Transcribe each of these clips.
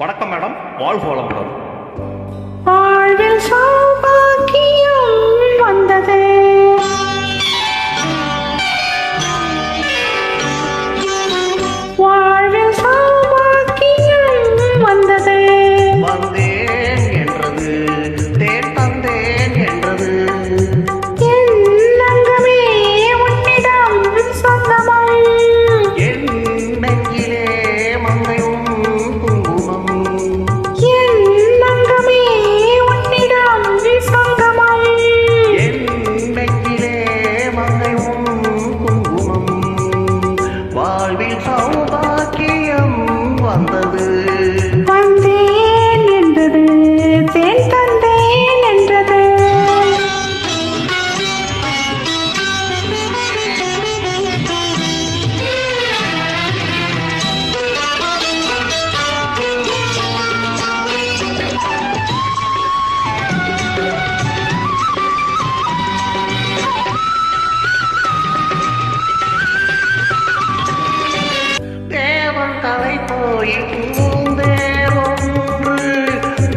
வணக்கம் மேடம், வாழ்க வளமுடன். வாழ்வில் சௌபாக்கியம் வந்தது. வாழ்வில் சௌபாக்கியம் வந்தது. வந்தேன் என்றது, தேன் தந்தேன் என்றது. எண்ணங்கமே உன்னிடம் சொந்தமம். என் நெஞ்சிலே மங்கையும் குங்குமம். எண்ணங்கமே உன்னிடம் சொந்தமம். என் நெஞ்சிலே மங்கையும் குங்குமம். வாழ்வில் சௌபாக்கியம் வந்தது. வந்தேன் என்றது, தேன் தந்தேன் என்றது. தேவன் தலை போய் பூந்தேர் ஒன்று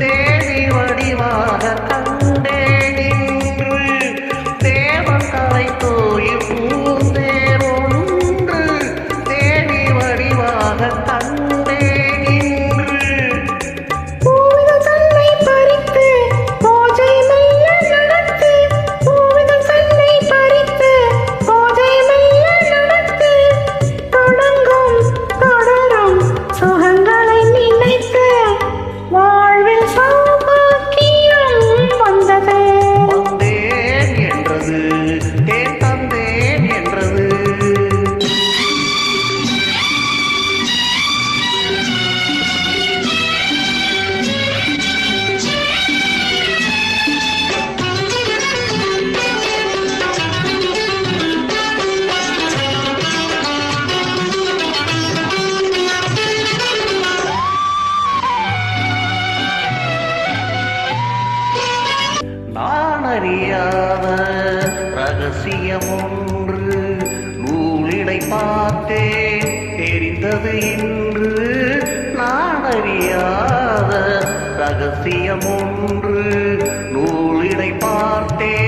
தேவி வடிவாக கண்டேன் இன்று. தேவன் தலை போய் பூந்தேர் ஒன்று தேவி வடிவாக கண்டேன் இன்று. பூவிதழ் தன்னை பறித்து பூஜை மெல்ல நடத்து. பூவிதழ் தன்னை பறித்து பூஜை மெல்ல நடத்து. தொடங்கும் தொடரும் சுகங்களை நினைத்து வாழ்வில் சௌபாக்கியம் வந்தது. வந்தேன் என்றது, தேன் தந்தேன் என்றது. நான் அறியாத ரகசியம் ஒன்று நூலிடை பார்த்தேன் தெரிந்தது இன்று. நான் அறியாத ரகசியம் ஒன்று நூலிடை பார்த்தேன்